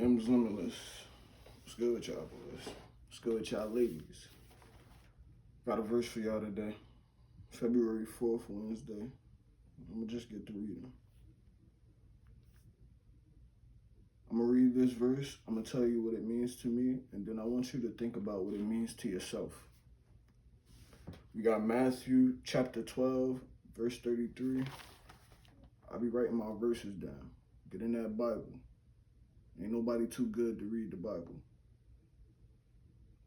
M's Limitless. What's good with y'all boys? What's good with y'all ladies? Got a verse for y'all today. February 4th, Wednesday. I'm gonna just get to reading. I'm gonna read this verse. I'm gonna tell you what it means to me, and then I want you to think about what it means to yourself. We got Matthew chapter 12, verse 33. I'll be writing my verses down. Get in that Bible. Ain't nobody too good to read the Bible.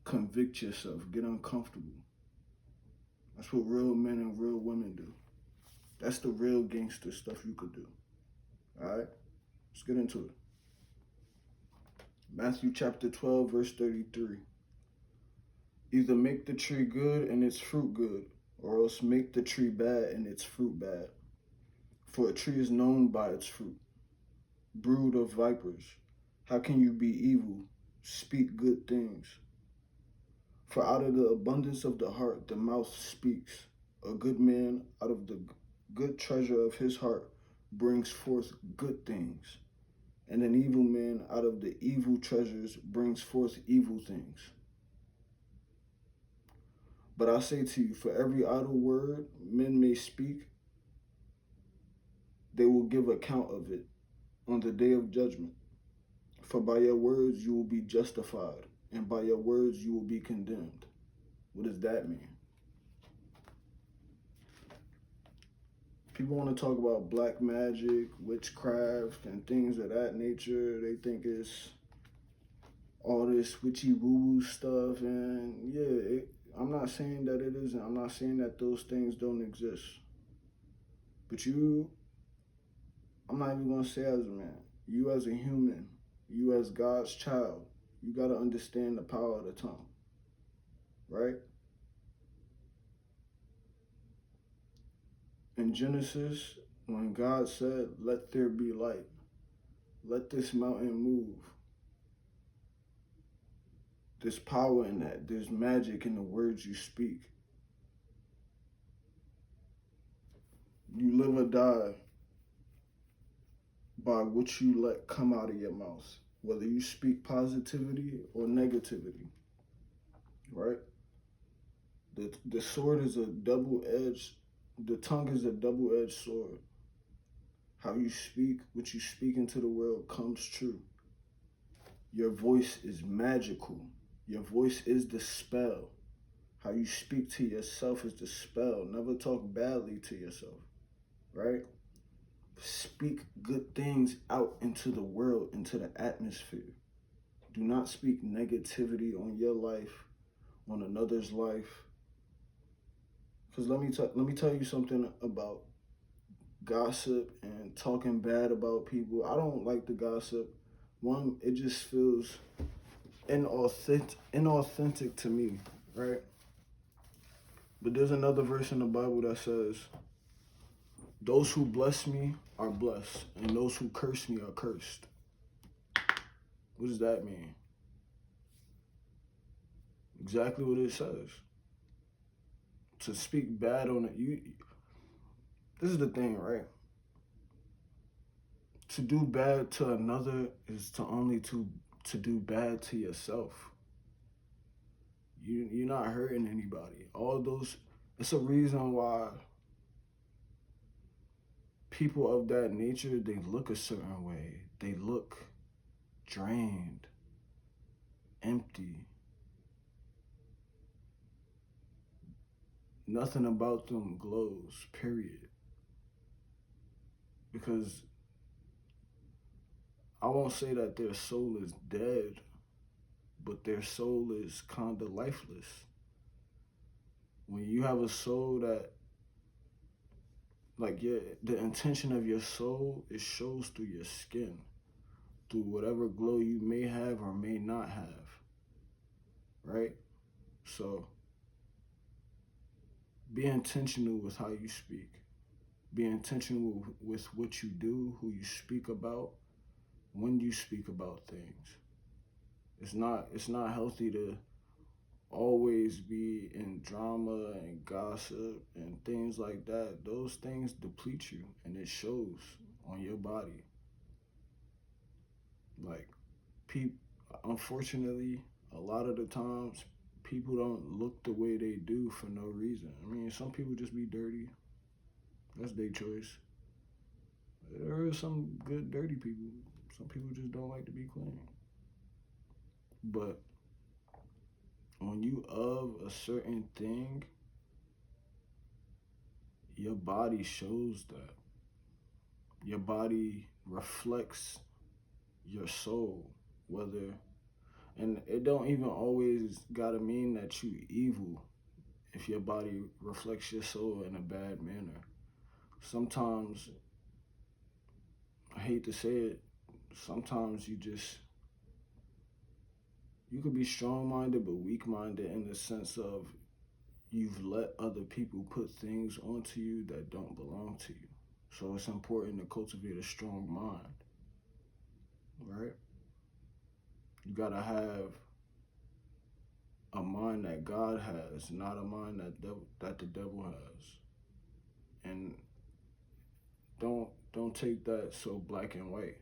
Convict yourself. Get uncomfortable. That's what real men and real women do. That's the real gangster stuff you could do. Alright? Let's get into it. Matthew chapter 12, verse 33. Either make the tree good and its fruit good, or else make the tree bad and its fruit bad. For a tree is known by its fruit. Brood of vipers, how can you be evil? Speak good things. For out of the abundance of the heart, the mouth speaks. A good man out of the good treasure of his heart brings forth good things. And an evil man out of the evil treasures brings forth evil things. But I say to you, for every idle word men may speak, they will give account of it on the day of judgment. For by your words you will be justified, and by your words you will be condemned. What does that mean? People want to talk about black magic, witchcraft, and things of that nature. They think it's all this witchy woo-woo stuff, and yeah, I'm not saying that it isn't. I'm not saying that those things don't exist. But I'm not even going to say as a man, you as a human, you as God's child, you got to understand the power of the tongue, right? In Genesis, when God said, let there be light, let this mountain move, there's power in that. There's magic in the words you speak. You live or die by what you let come out of your mouth, whether you speak positivity or negativity, right? The sword is a double-edged, the tongue is a double-edged sword. How you speak, what you speak into the world comes true. Your voice is magical. Your voice is the spell. How you speak to yourself is the spell. Never talk badly to yourself, right? Speak good things out into the world, into the atmosphere. Do not speak negativity on your life, on another's life. Because let me tell you something about gossip and talking bad about people. I don't like the gossip. One, it just feels inauthentic to me, right? But there's another verse in the Bible that says, those who bless me are blessed, and those who curse me are cursed. What does that mean? Exactly what it says. To speak bad on it, this is the thing, right? To do bad to another is to do bad to yourself. You're not hurting anybody. It's a reason why people of that nature, they look a certain way. They look drained, empty. Nothing about them glows, period. Because I won't say that their soul is dead, but their soul is kind of lifeless. When you have a soul that, the intention of your soul, it shows through your skin, through whatever glow you may have or may not have, right? So, be intentional with how you speak. Be intentional with what you do, who you speak about, when you speak about things. It's not healthy to always be in drama and gossip and things like that. Those things deplete you, and it shows on your body. Like, people, unfortunately, a lot of the times people don't look the way they do for no reason. I mean, some people just be dirty. That's their choice. There are some good dirty people. Some people just don't like to be clean. But when you of a certain thing, your body shows that. Your body reflects your soul, whether, and it don't even always gotta mean that you evil if your body reflects your soul in a bad manner. Sometimes, I hate to say it, sometimes you could be strong minded but weak minded in the sense of you've let other people put things onto you that don't belong to you. So it's important to cultivate a strong mind, right? You gotta have a mind that God has, not a mind that the devil has. And don't take that so black and white.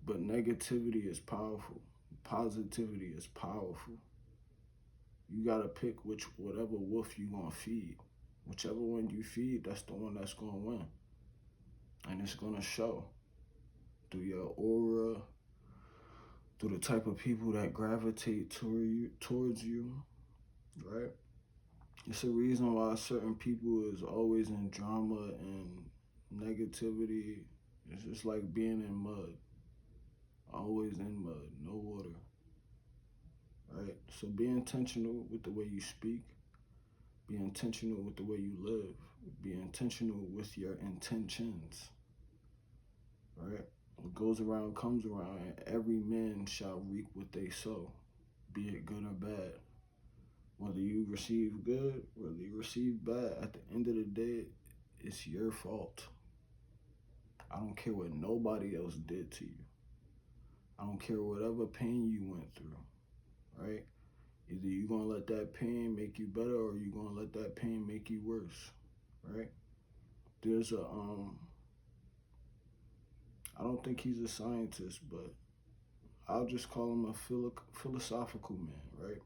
But negativity is powerful. Positivity is powerful. You gotta pick whatever wolf you gonna feed. Whichever one you feed, that's the one that's gonna win. And it's gonna show through your aura, through the type of people that gravitate towards you, right? It's a reason why certain people is always in drama and negativity. It's just like being in mud. Always in mud, no water. Right? So be intentional with the way you speak. Be intentional with the way you live. Be intentional with your intentions. Right? What goes around comes around, and every man shall reap what they sow, be it good or bad. Whether you receive good, whether you receive bad, at the end of the day, it's your fault. I don't care what nobody else did to you. I don't care whatever pain you went through, right? Either you're going to let that pain make you better or you're going to let that pain make you worse, right? There's I don't think he's a scientist, but I'll just call him a philosophical man, right?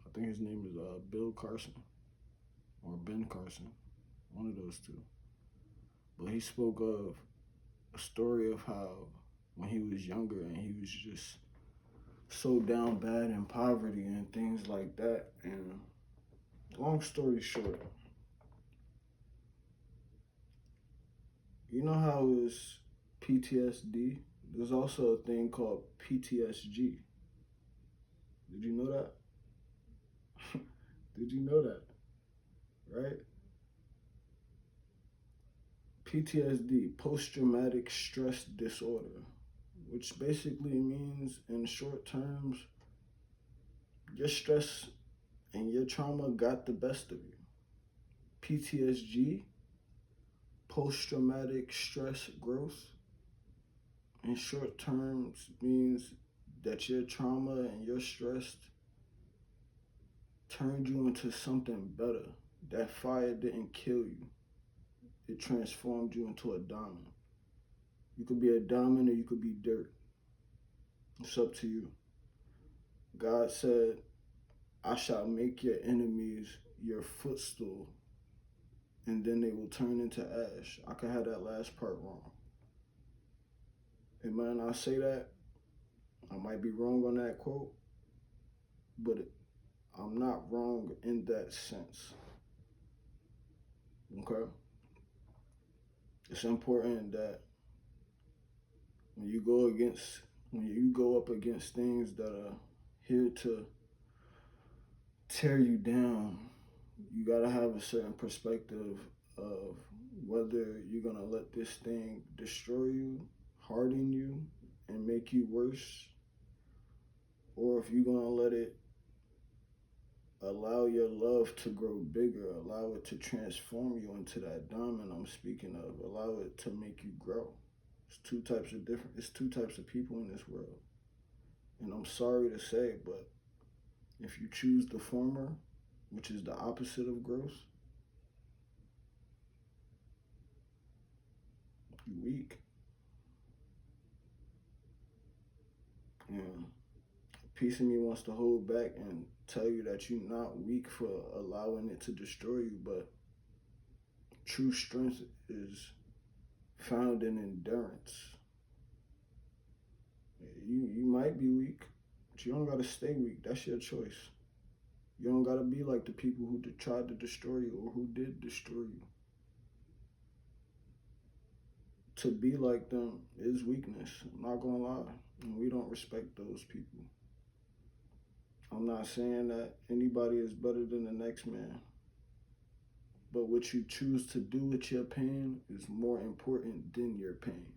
I think his name is Bill Carson or Ben Carson, one of those two. But he spoke of a story of how when he was younger and he was just so down bad in poverty and things like that. And long story short, you know how it's PTSD? There's also a thing called PTSG. Did you know that? Did you know that? Right? PTSD, post traumatic stress disorder, which basically means, in short terms, your stress and your trauma got the best of you. PTSG, post traumatic stress growth, in short terms means that your trauma and your stress turned you into something better. That fire didn't kill you. It transformed you into a diamond. You could be a diamond or you could be dirt. It's up to you. God said, I shall make your enemies your footstool, and then they will turn into ash. I could have that last part wrong. It might not say that. I might be wrong on that quote, but I'm not wrong in that sense. Okay? It's important that when you go up against things that are here to tear you down, you gotta have a certain perspective of whether you're gonna let this thing destroy you, harden you, and make you worse, or if you're gonna let it allow your love to grow bigger, allow it to transform you into that diamond I'm speaking of, allow it to make you grow. It's two types of people in this world. And I'm sorry to say, but if you choose the former, which is the opposite of growth, you're weak. And a piece of me wants to hold back and tell you that you're not weak for allowing it to destroy you, but true strength is found in endurance. You might be weak, but you don't gotta stay weak. That's your choice. You don't gotta be like the people who tried to destroy you or who did destroy you. To be like them is weakness. I'm not gonna lie. And we don't respect those people. I'm not saying that anybody is better than the next man. But what you choose to do with your pain is more important than your pain.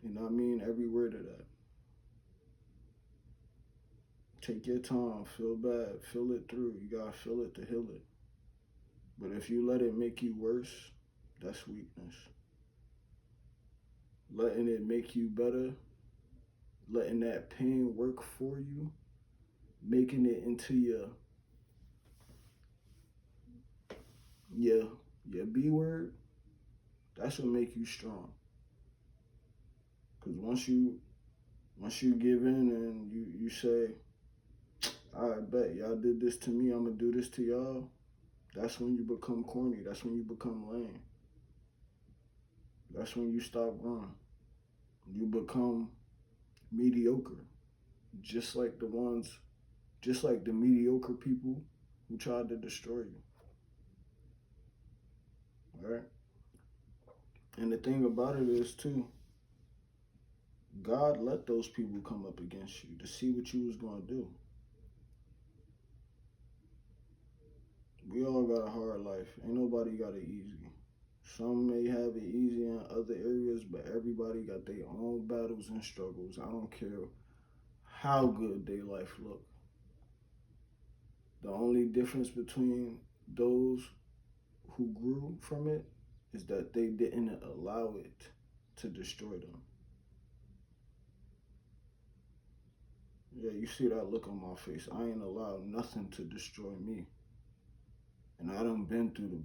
And I mean every word of that. Take your time, feel bad, feel it through. You gotta feel it to heal it. But if you let it make you worse, that's weakness. Letting it make you better, letting that pain work for you, making it into your B word, that's what make you strong. Cause once you give in and you say, I bet y'all did this to me, I'm gonna do this to y'all, that's when you become corny. That's when you become lame. That's when you stop growing. You become mediocre. Just like the mediocre people who tried to destroy you. All right? And the thing about it is too, God let those people come up against you to see what you was gonna do. We all got a hard life. Ain't nobody got it easy. Some may have it easy in other areas, but everybody got their own battles and struggles. I don't care how good their life look. The only difference between those who grew from it is that they didn't allow it to destroy them. Yeah, you see that look on my face. I ain't allowed nothing to destroy me. And I done been through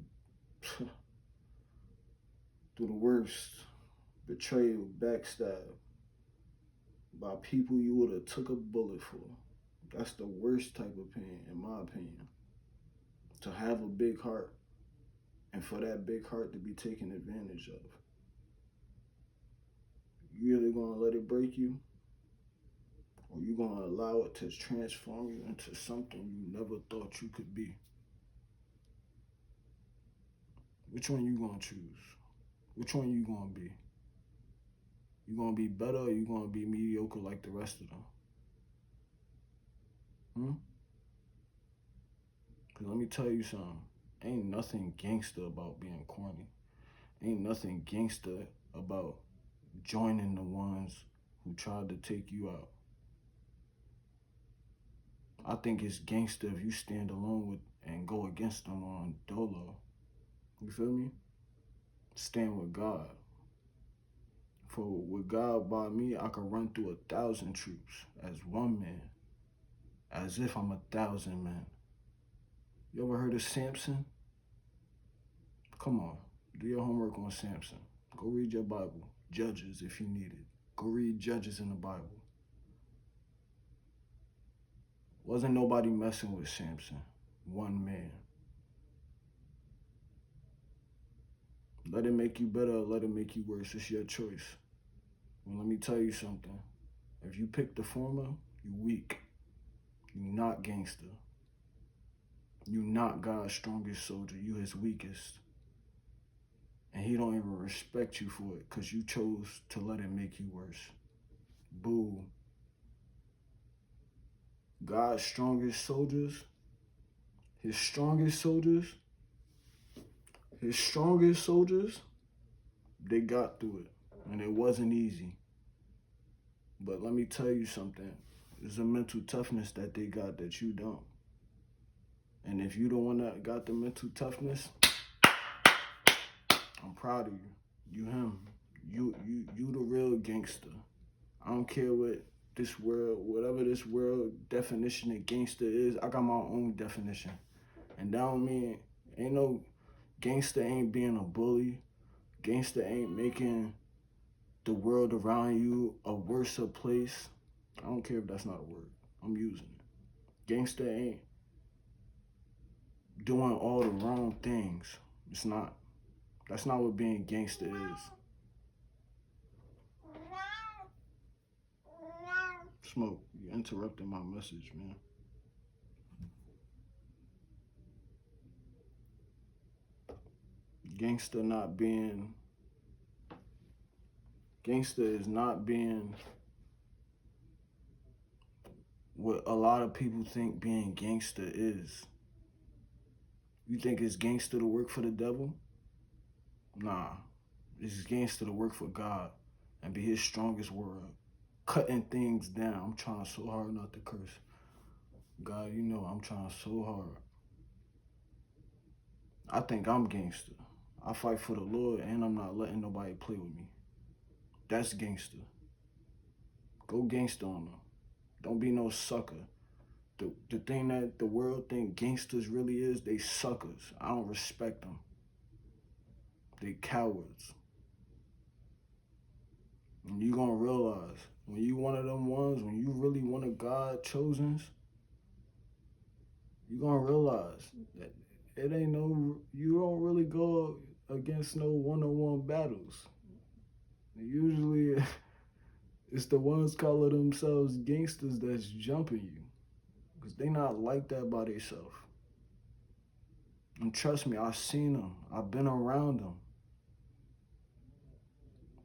the worst. Betrayal, backstab by people you would have took a bullet for. That's the worst type of pain, in my opinion. To have a big heart and for that big heart to be taken advantage of. You either gonna let it break you or you gonna allow it to transform you into something you never thought you could be. Which one you gonna choose? Which one you gonna be? You gonna be better or you gonna be mediocre like the rest of them? Cause let me tell you something. Ain't nothing gangster about being corny. Ain't nothing gangster about joining the ones who tried to take you out. I think it's gangster if you stand alone with and go against them on dolo. You feel me? Stand with God. For with God by me, I could run through 1,000 troops as one man, as if I'm 1,000 men. You ever heard of Samson? Come on, do your homework on Samson. Go read your Bible. Judges if you need it. Go read Judges in the Bible. Wasn't nobody messing with Samson. One man. Let it make you better or let it make you worse. It's your choice. Well, let me tell you something. If you pick the former, you weak. You not gangster. You not God's strongest soldier. You his weakest. And he don't even respect you for it because you chose to let it make you worse. Boo. God's strongest soldiers, his strongest soldiers, they got through it. And it wasn't easy. But let me tell you something. There's a mental toughness that they got that you don't. And if you the one that got the mental toughness, I'm proud of you. You him. You the real gangster. I don't care what this world, whatever this world definition of gangster is, I got my own definition. And that don't mean, ain't no gangster ain't being a bully. Gangster ain't making the world around you a worse place. I don't care if that's not a word. I'm using it. Gangster ain't doing all the wrong things. It's not. That's not what being gangster is. Smoke, you interrupted my message, man. Gangster is not being what a lot of people think being gangster is. You think it's gangster to work for the devil? Nah. It's gangster to work for God and be his strongest warrior. Cutting things down. I'm trying so hard not to curse. God, you know I'm trying so hard. I think I'm gangster. I fight for the Lord and I'm not letting nobody play with me. That's gangster. Go gangster on them. Don't be no sucker. The thing that the world think gangsters really is, they suckers. I don't respect them. They cowards. And you gonna realize, when you one of them ones, when you really one of God chosens, you gonna realize that it ain't no, you don't really go against no one-on-one battles. Usually, it's the ones calling themselves gangsters that's jumping you. Because they not like that by themselves. And trust me, I've seen them. I've been around them.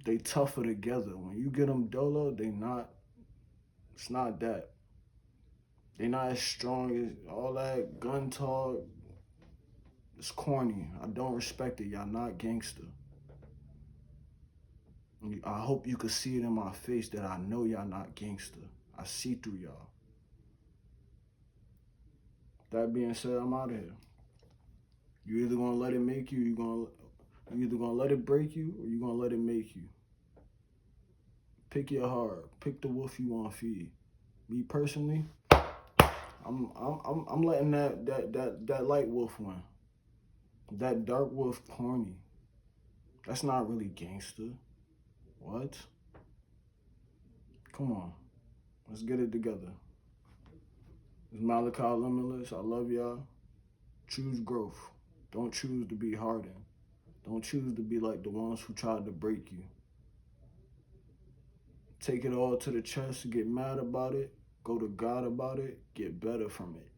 They tougher together. When you get them dolo, it's not that. They not as strong as all that gun talk. It's corny. I don't respect it. Y'all not gangster. I hope you could see it in my face that I know y'all not gangster. I see through y'all. That being said, I'm out of here. You either gonna let it make you, you either gonna let it break you, or you gonna let it make you. Pick your heart. Pick the wolf you want to feed. Me personally, I'm letting that light wolf win. That dark wolf corny. That's not really gangster. What? Come on. Let's get it together. It's Malachi Limitless. I love y'all. Choose growth. Don't choose to be hardened. Don't choose to be like the ones who tried to break you. Take it all to the chest, get mad about it, go to God about it, get better from it.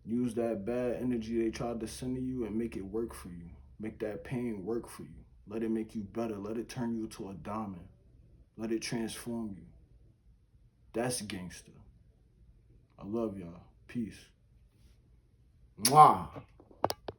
Use that bad energy they tried to send to you and make it work for you. Make that pain work for you. Let it make you better. Let it turn you to a diamond. Let it transform you. That's gangster. I love y'all. Peace. Mwah.